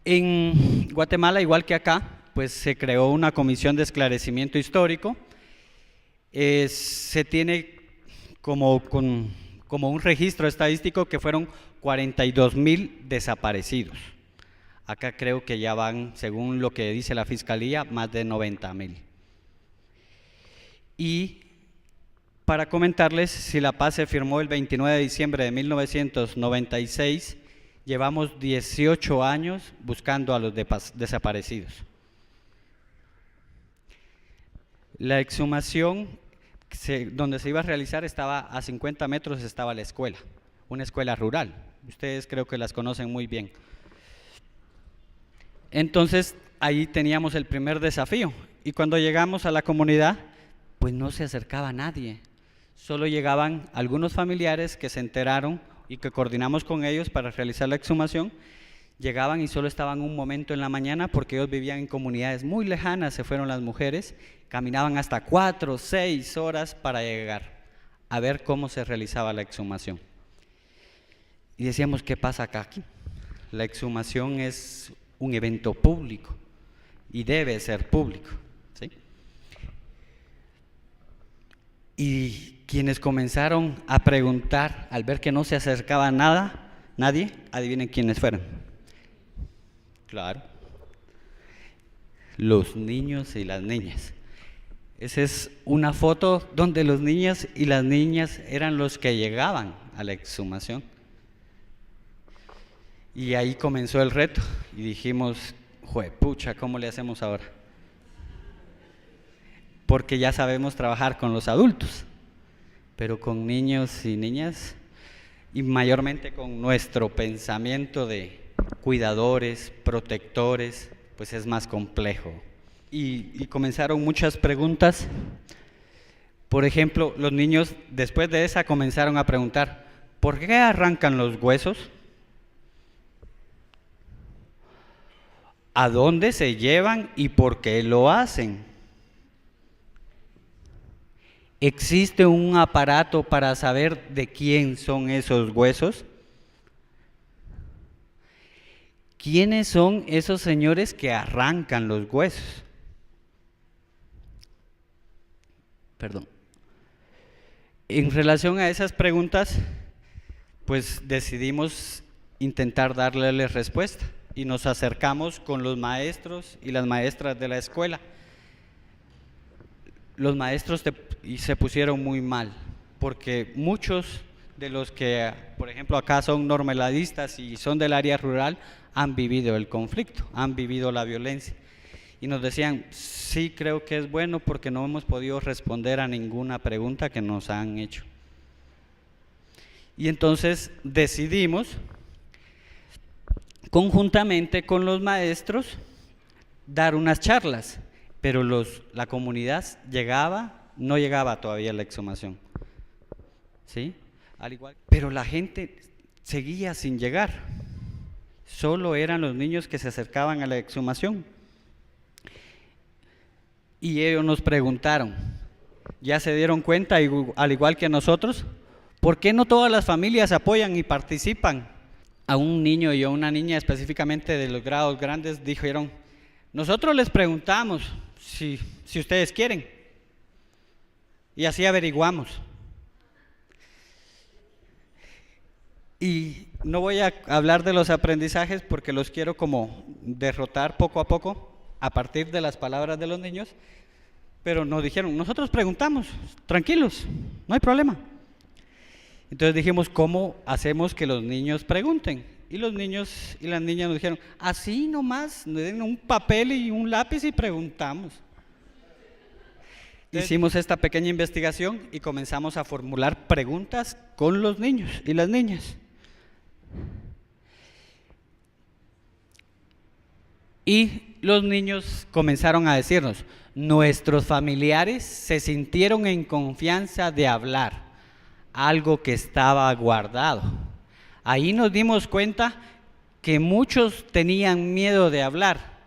En Guatemala, igual que acá, pues se creó una comisión de esclarecimiento histórico. Se tiene como un registro estadístico que fueron 42,000 desaparecidos. Acá creo que ya van, según lo que dice la Fiscalía, más de 90,000. Y para comentarles, si la paz se firmó el 29 de diciembre de 1996, llevamos 18 años buscando a los desaparecidos. La exhumación donde se iba a realizar estaba a 50 metros, estaba la escuela, una escuela rural. Ustedes creo que las conocen muy bien. Entonces, ahí teníamos el primer desafío. Y cuando llegamos a la comunidad, pues no se acercaba nadie. Solo llegaban algunos familiares que se enteraron y que coordinamos con ellos para realizar la exhumación. Llegaban y solo estaban un momento en la mañana porque ellos vivían en comunidades muy lejanas, se fueron las mujeres, caminaban hasta 4 o 6 horas para llegar a ver cómo se realizaba la exhumación. Y decíamos, ¿qué pasa acá aquí? La exhumación es un evento público y debe ser público, ¿sí? Y quienes comenzaron a preguntar al ver que no se acercaba nadie, adivinen quiénes fueron. Claro, los niños y las niñas. Esa es una foto donde los niños y las niñas eran los que llegaban a la exhumación. Y ahí comenzó el reto y dijimos, juepucha, ¿cómo le hacemos ahora? Porque ya sabemos trabajar con los adultos, pero con niños y niñas, y mayormente con nuestro pensamiento de cuidadores, protectores, pues es más complejo. Y comenzaron muchas preguntas. Por ejemplo, los niños después de esa comenzaron a preguntar, ¿por qué arrancan los huesos? ¿A dónde se llevan y por qué lo hacen? ¿Existe un aparato para saber de quién son esos huesos? ¿Quiénes son esos señores que arrancan los huesos? Perdón. En relación a esas preguntas, pues decidimos intentar darles respuesta y nos acercamos con los maestros y las maestras de la escuela. Los maestros se pusieron muy mal, porque muchos de los que, por ejemplo, acá son normalistas y son del área rural, han vivido el conflicto, han vivido la violencia. Y nos decían, sí, creo que es bueno porque no hemos podido responder a ninguna pregunta que nos han hecho. Y entonces decidimos, conjuntamente con los maestros, dar unas charlas, pero la comunidad no llegaba todavía a la exhumación, ¿sí? Pero la gente seguía sin llegar, solo eran los niños que se acercaban a la exhumación. Y ellos nos preguntaron, ¿ya se dieron cuenta, al igual que nosotros, por qué no todas las familias apoyan y participan? A un niño y a una niña específicamente de los grados grandes dijeron, nosotros les preguntamos si ustedes quieren, y así averiguamos. Y no voy a hablar de los aprendizajes porque los quiero como derrotar poco a poco a partir de las palabras de los niños, pero nos dijeron, nosotros preguntamos, tranquilos, no hay problema. Entonces dijimos, ¿cómo hacemos que los niños pregunten? Y los niños y las niñas nos dijeron, así nomás, nos den un papel y un lápiz y preguntamos. Hicimos esta pequeña investigación y comenzamos a formular preguntas con los niños y las niñas. Y los niños comenzaron a decirnos, nuestros familiares se sintieron en confianza de hablar, algo que estaba guardado. Ahí nos dimos cuenta que muchos tenían miedo de hablar,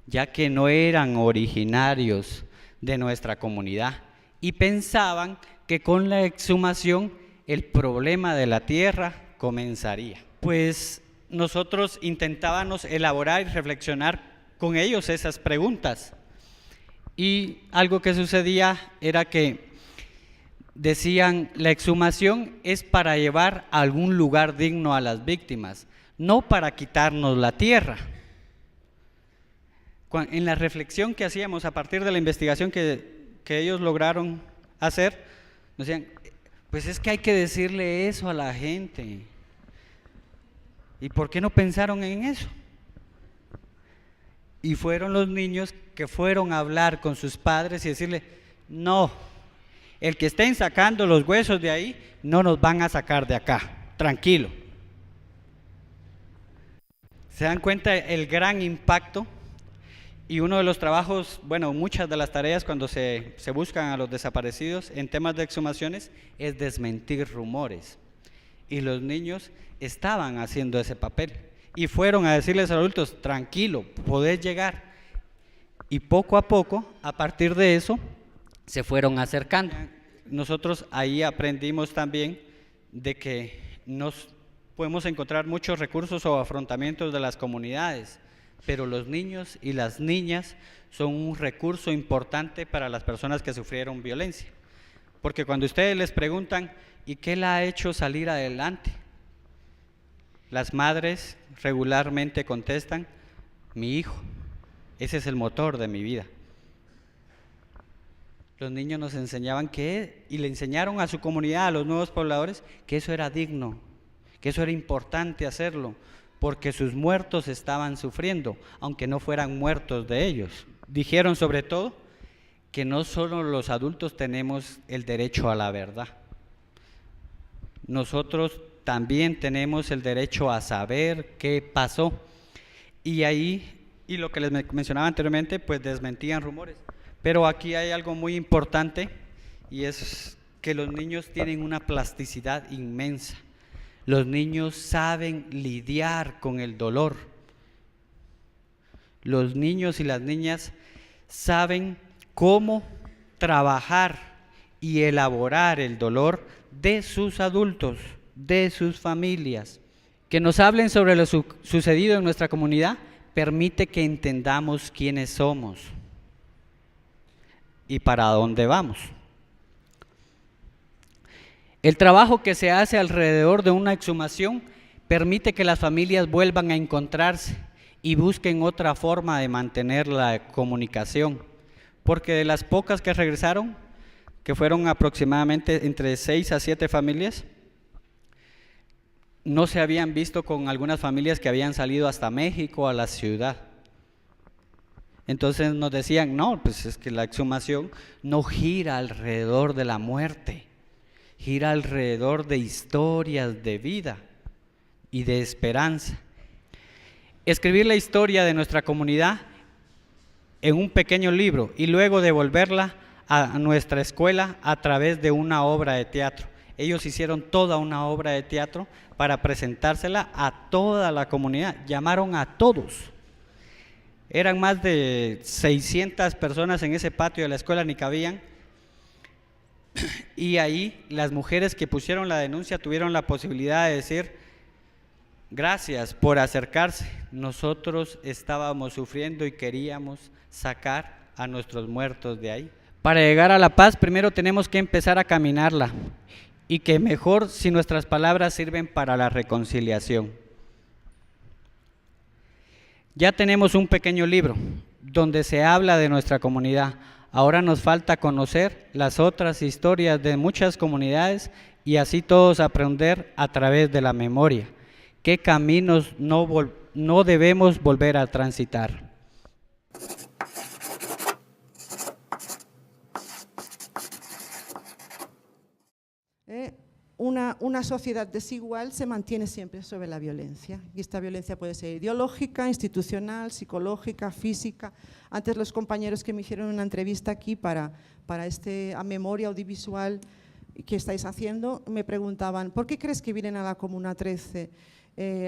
ya que no eran originarios de nuestra comunidad y pensaban que con la exhumación el problema de la tierra comenzaría. Pues nosotros intentábamos elaborar y reflexionar con ellos esas preguntas. Y algo que sucedía era que decían, la exhumación es para llevar a algún lugar digno a las víctimas, no para quitarnos la tierra. En la reflexión que hacíamos a partir de la investigación que ellos lograron hacer, nos decían, pues es que hay que decirle eso a la gente. ¿Y por qué no pensaron en eso? Y fueron los niños que fueron a hablar con sus padres y decirle, no, el que estén sacando los huesos de ahí, no nos van a sacar de acá, tranquilo. ¿Se dan cuenta el gran impacto? Y uno de los trabajos, bueno, muchas de las tareas cuando se buscan a los desaparecidos en temas de exhumaciones es desmentir rumores. Y los niños estaban haciendo ese papel y fueron a decirles a los adultos, tranquilo, podés llegar. Y poco a poco, a partir de eso, se fueron acercando. Nosotros ahí aprendimos también de que nos podemos encontrar muchos recursos o afrontamientos de las comunidades, pero los niños y las niñas son un recurso importante para las personas que sufrieron violencia. Porque cuando ustedes les preguntan, ¿y qué la ha hecho salir adelante? Las madres regularmente contestan, mi hijo, ese es el motor de mi vida. Los niños nos enseñaban y le enseñaron a su comunidad, a los nuevos pobladores, que eso era digno, que eso era importante hacerlo, porque sus muertos estaban sufriendo, aunque no fueran muertos de ellos. Dijeron sobre todo que no solo los adultos tenemos el derecho a la verdad, nosotros también tenemos el derecho a saber qué pasó. Y ahí, y lo que les mencionaba anteriormente, pues desmentían rumores. Pero aquí hay algo muy importante y es que los niños tienen una plasticidad inmensa. Los niños saben lidiar con el dolor. Los niños y las niñas saben cómo trabajar y elaborar el dolor de sus adultos, de sus familias. Que nos hablen sobre lo sucedido en nuestra comunidad permite que entendamos quiénes somos y para dónde vamos. El trabajo que se hace alrededor de una exhumación permite que las familias vuelvan a encontrarse y busquen otra forma de mantener la comunicación, porque de las pocas que regresaron, que fueron aproximadamente entre 6 a 7 familias, no se habían visto con algunas familias que habían salido hasta México, a la ciudad. Entonces nos decían, no, pues es que la exhumación no gira alrededor de la muerte, gira alrededor de historias de vida y de esperanza. Escribir la historia de nuestra comunidad en un pequeño libro y luego devolverla a nuestra escuela a través de una obra de teatro. Ellos hicieron toda una obra de teatro para presentársela a toda la comunidad, llamaron a todos. Eran más de 600 personas en ese patio de la escuela, ni cabían. Y ahí las mujeres que pusieron la denuncia tuvieron la posibilidad de decir, gracias por acercarse, nosotros estábamos sufriendo y queríamos sacar a nuestros muertos de ahí. Para llegar a la paz, primero tenemos que empezar a caminarla, y que mejor si nuestras palabras sirven para la reconciliación. Ya tenemos un pequeño libro donde se habla de nuestra comunidad. Ahora nos falta conocer las otras historias de muchas comunidades y así todos aprender a través de la memoria qué caminos no debemos volver a transitar. Una sociedad desigual se mantiene siempre sobre la violencia, y esta violencia puede ser ideológica, institucional, psicológica, física. Antes los compañeros que me hicieron una entrevista aquí para esta memoria audiovisual que estáis haciendo, me preguntaban, ¿por qué crees que vienen a la Comuna 13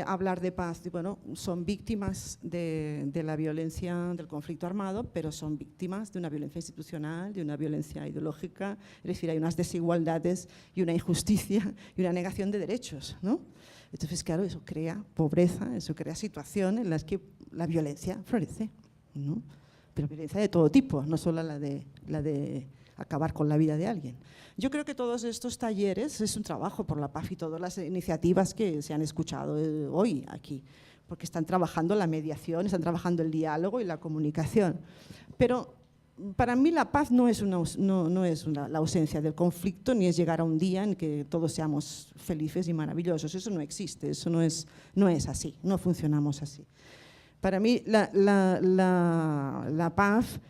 a hablar de paz? Y bueno, son víctimas de la violencia del conflicto armado, pero son víctimas de una violencia institucional, de una violencia ideológica, es decir, hay unas desigualdades y una injusticia y una negación de derechos, ¿no? Entonces, claro, eso crea pobreza, eso crea situaciones en las que la violencia florece, ¿no? Pero violencia de todo tipo, no solo la de acabar con la vida de alguien. Yo creo que todos estos talleres es un trabajo por la paz y todas las iniciativas que se han escuchado hoy aquí, porque están trabajando la mediación, están trabajando el diálogo y la comunicación. Pero para mí la paz no es la ausencia del conflicto, ni es llegar a un día en que todos seamos felices y maravillosos. Eso no existe, eso no es así, no funcionamos así. Para mí la paz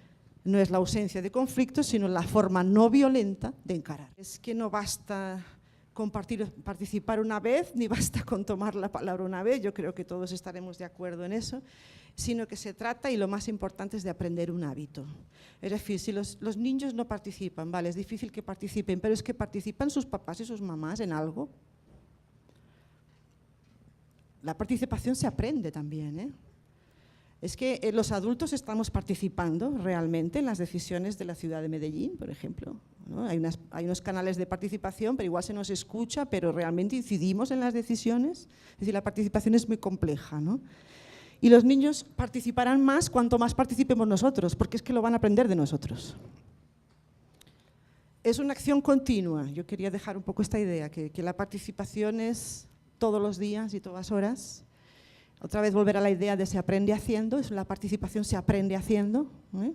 no es la ausencia de conflictos, sino la forma no violenta de encarar. Es que no basta con participar una vez, ni basta con tomar la palabra una vez, yo creo que todos estaremos de acuerdo en eso, sino que se trata, y lo más importante, es de aprender un hábito. Es decir, si los niños no participan, vale, es difícil que participen, pero es que participan sus papás y sus mamás en algo. La participación se aprende también, ¿eh? Es que los adultos estamos participando realmente en las decisiones de la ciudad de Medellín, por ejemplo, ¿no? Hay unos canales de participación, pero igual se nos escucha, pero realmente incidimos en las decisiones. Es decir, la participación es muy compleja, ¿no? Y los niños participarán más cuanto más participemos nosotros, porque es que lo van a aprender de nosotros. Es una acción continua. Yo quería dejar un poco esta idea, que la participación es todos los días y todas horas. Otra vez volver a la idea de se aprende haciendo, la participación se aprende haciendo, ¿eh?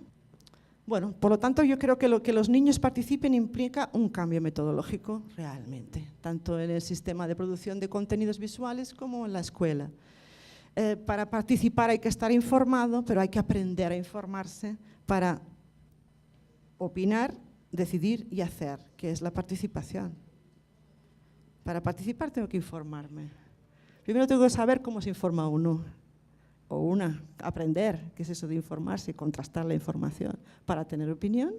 Bueno, por lo tanto yo creo que lo que los niños participen implica un cambio metodológico realmente, tanto en el sistema de producción de contenidos visuales como en la escuela. Para participar hay que estar informado, pero hay que aprender a informarse para opinar, decidir y hacer, que es la participación. Para participar tengo que informarme. Primero tengo que saber cómo se informa uno o una, aprender qué es eso de informarse y contrastar la información para tener opinión,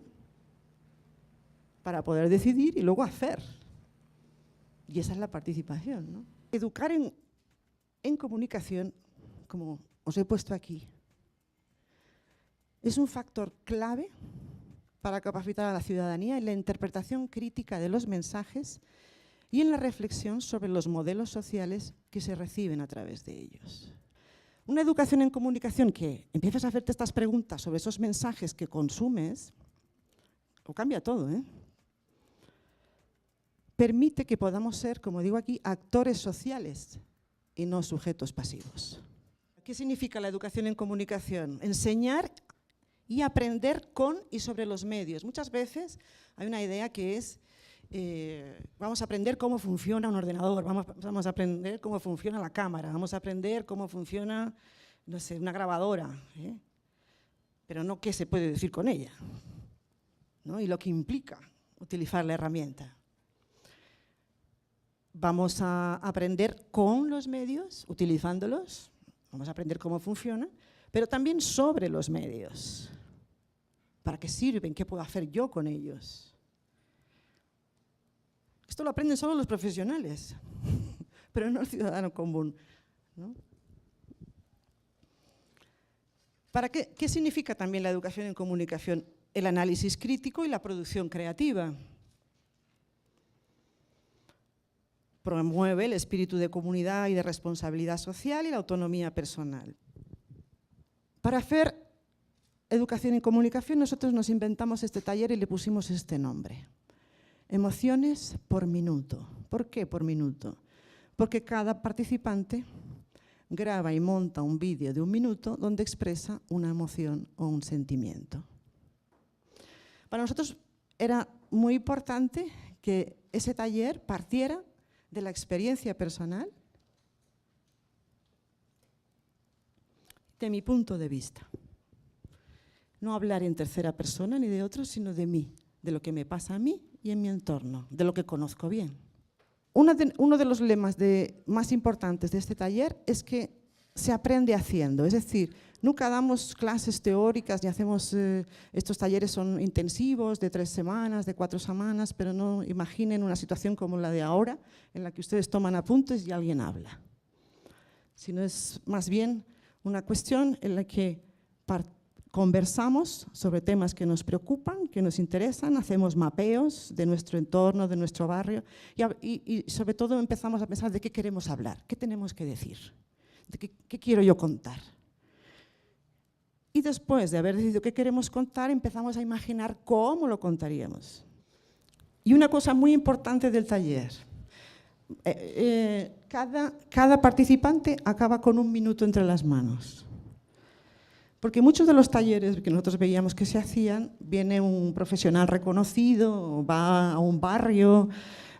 para poder decidir y luego hacer. Y esa es la participación, ¿no? Educar en comunicación, como os he puesto aquí, es un factor clave para capacitar a la ciudadanía en la interpretación crítica de los mensajes y en la reflexión sobre los modelos sociales que se reciben a través de ellos. Una educación en comunicación que empiezas a hacerte estas preguntas sobre esos mensajes que consumes, lo cambia todo, ¿eh? Permite que podamos ser, como digo aquí, actores sociales y no sujetos pasivos. ¿Qué significa la educación en comunicación? Enseñar y aprender con y sobre los medios. Muchas veces hay una idea que es vamos a aprender cómo funciona un ordenador, vamos a aprender cómo funciona la cámara, vamos a aprender cómo funciona, no sé, una grabadora, ¿eh? Pero no qué se puede decir con ella, ¿no? Y lo que implica utilizar la herramienta. Vamos a aprender con los medios, utilizándolos, vamos a aprender cómo funciona, pero también sobre los medios. ¿Para qué sirven? ¿Qué puedo hacer yo con ellos? Esto lo aprenden solo los profesionales, pero no el ciudadano común, ¿no? ¿Qué significa también la educación en comunicación? El análisis crítico y la producción creativa. Promueve el espíritu de comunidad y de responsabilidad social y la autonomía personal. Para hacer educación en comunicación, nosotros nos inventamos este taller y le pusimos este nombre. Emociones por minuto. ¿Por qué por minuto? Porque cada participante graba y monta un vídeo de 1 minuto donde expresa una emoción o un sentimiento. Para nosotros era muy importante que ese taller partiera de la experiencia personal, de mi punto de vista. No hablar en tercera persona ni de otros, sino de mí, de lo que me pasa a mí y en mi entorno, de lo que conozco bien. Uno de los lemas más importantes de este taller es que se aprende haciendo, es decir, nunca damos clases teóricas ni hacemos, estos talleres son intensivos de 3 semanas, de 4 semanas, pero no imaginen una situación como la de ahora, en la que ustedes toman apuntes y alguien habla, sino es más bien una cuestión en la que conversamos sobre temas que nos preocupan, que nos interesan, hacemos mapeos de nuestro entorno, de nuestro barrio y sobre todo empezamos a pensar de qué queremos hablar, qué tenemos que decir, de qué quiero yo contar. Y después de haber decidido qué queremos contar, empezamos a imaginar cómo lo contaríamos. Y una cosa muy importante del taller, cada participante acaba con 1 minuto entre las manos. Porque muchos de los talleres que nosotros veíamos que se hacían, viene un profesional reconocido, va a un barrio,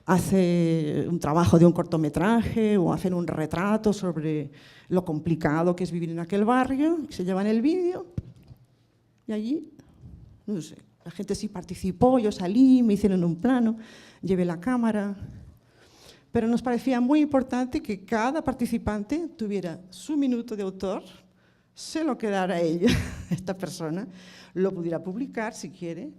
hace un trabajo de un cortometraje o hacen un retrato sobre lo complicado que es vivir en aquel barrio, se llevan el vídeo y allí, no sé, la gente sí participó, yo salí, me hicieron un plano, llevé la cámara, pero nos parecía muy importante que cada participante tuviera su minuto de autor, se lo quedara ella, esta persona, lo pudiera publicar si quiere,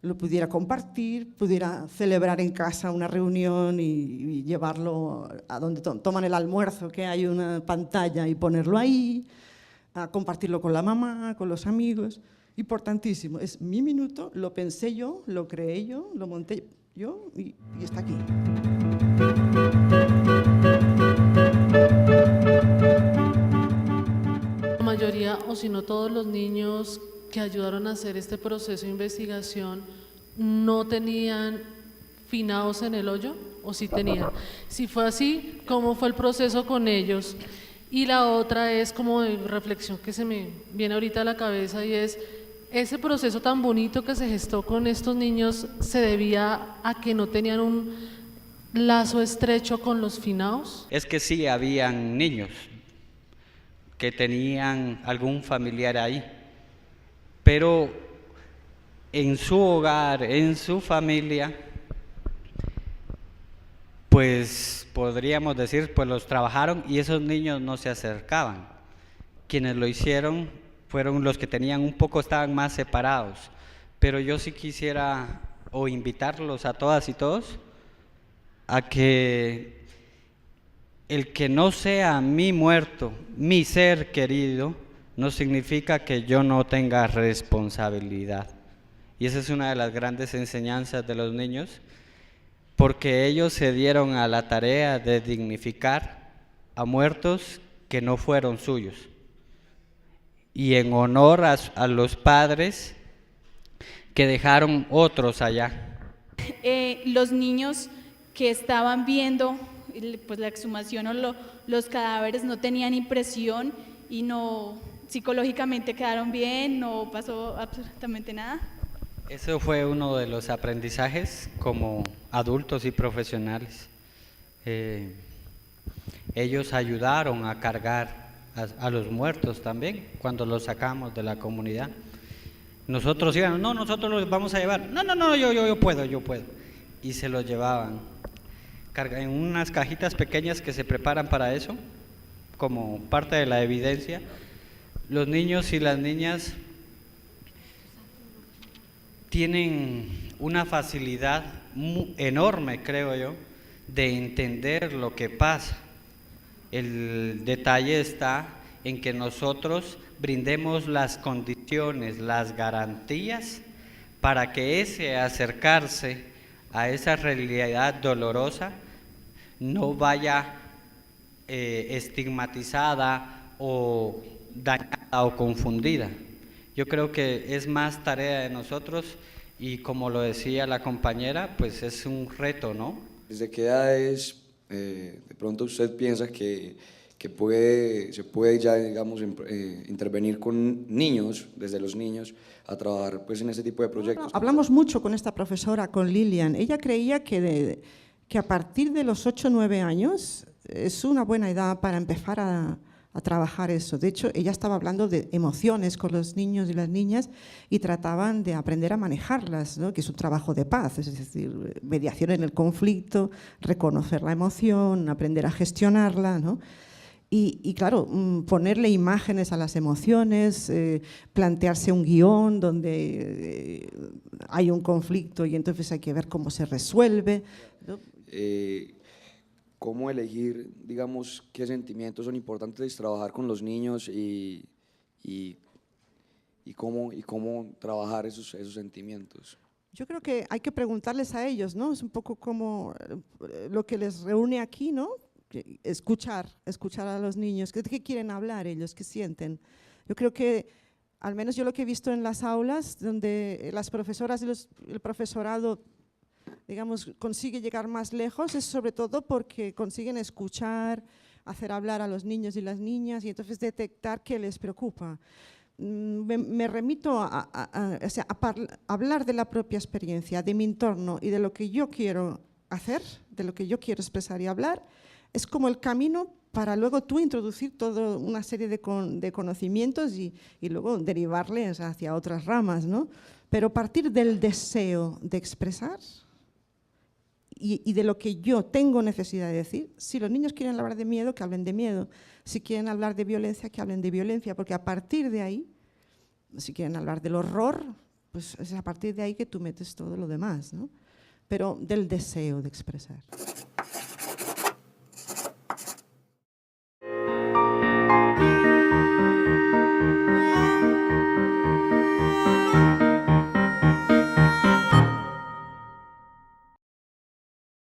lo pudiera compartir, pudiera celebrar en casa una reunión y llevarlo a donde toman el almuerzo, que hay una pantalla, y ponerlo ahí, a compartirlo con la mamá, con los amigos. Importantísimo, es mi minuto, lo pensé yo, lo creé yo, lo monté yo y está aquí. La mayoría, o si no todos los niños que ayudaron a hacer este proceso de investigación no tenían finados en el hoyo, o sí tenían. Si fue así, ¿cómo fue el proceso con ellos? Y la otra es como de reflexión que se me viene ahorita a la cabeza y es, ese proceso tan bonito que se gestó con estos niños se debía a que no tenían un lazo estrecho con los finados. Es que sí habían niños que tenían algún familiar ahí, pero en su hogar, en su familia, pues podríamos decir, pues los trabajaron y esos niños no se acercaban. Quienes lo hicieron fueron los que tenían un poco, estaban más separados, pero yo sí quisiera o invitarlos a todas y todos a que el que no sea mi muerto, mi ser querido, no significa que yo no tenga responsabilidad. Y esa es una de las grandes enseñanzas de los niños, porque ellos se dieron a la tarea de dignificar a muertos que no fueron suyos. Y en honor a los padres que dejaron otros allá. Los niños que estaban viendo pues la exhumación o los cadáveres no tenían impresión y no psicológicamente quedaron bien, no pasó absolutamente nada. Eso fue uno de los aprendizajes como adultos y profesionales. Ellos ayudaron a cargar a los muertos también cuando los sacamos de la comunidad. Nosotros íbamos, no, nosotros los vamos a llevar, no, yo puedo. Y se los llevaban. En unas cajitas pequeñas que se preparan para eso, como parte de la evidencia. Los niños y las niñas tienen una facilidad enorme, creo yo, de entender lo que pasa. El detalle está en que nosotros brindemos las condiciones, las garantías para que ese acercarse a esa realidad dolorosa no vaya estigmatizada o dañada o confundida. Yo creo que es más tarea de nosotros y como lo decía la compañera, pues es un reto, ¿no? ¿Desde qué edades de pronto usted piensa que se puede ya, digamos, intervenir con niños, desde los niños, a trabajar pues, en este tipo de proyectos? Hablamos mucho con esta profesora, con Lilian. Ella creía que a partir de los 8 o 9 años es una buena edad para empezar a trabajar eso. De hecho, ella estaba hablando de emociones con los niños y las niñas y trataban de aprender a manejarlas, ¿no? Que es un trabajo de paz, es decir, mediación en el conflicto, reconocer la emoción, aprender a gestionarla, ¿no? Y claro, ponerle imágenes a las emociones, plantearse un guión donde hay un conflicto y entonces hay que ver cómo se resuelve, ¿no? ¿Cómo elegir, digamos, qué sentimientos son importantes trabajar con los niños y y cómo trabajar esos sentimientos. Yo creo que hay que preguntarles a ellos, ¿no? Es un poco como lo que les reúne aquí, ¿no? Escuchar a los niños. ¿Qué quieren hablar ellos? ¿Qué sienten? Yo creo que, al menos yo lo que he visto en las aulas, donde las profesoras y el profesorado, digamos, consigue llegar más lejos, es sobre todo porque consiguen escuchar, hacer hablar a los niños y las niñas y entonces detectar qué les preocupa. Me remito a hablar de la propia experiencia, de mi entorno y de lo que yo quiero hacer, de lo que yo quiero expresar y hablar, es como el camino para luego tú introducir toda una serie de conocimientos y luego derivarles hacia otras ramas, ¿no? Pero partir del deseo de expresar y de lo que yo tengo necesidad de decir. Si los niños quieren hablar de miedo, que hablen de miedo. Si quieren hablar de violencia, que hablen de violencia, porque a partir de ahí, si quieren hablar del horror, pues es a partir de ahí que tú metes todo lo demás, ¿no? Pero del deseo de expresar.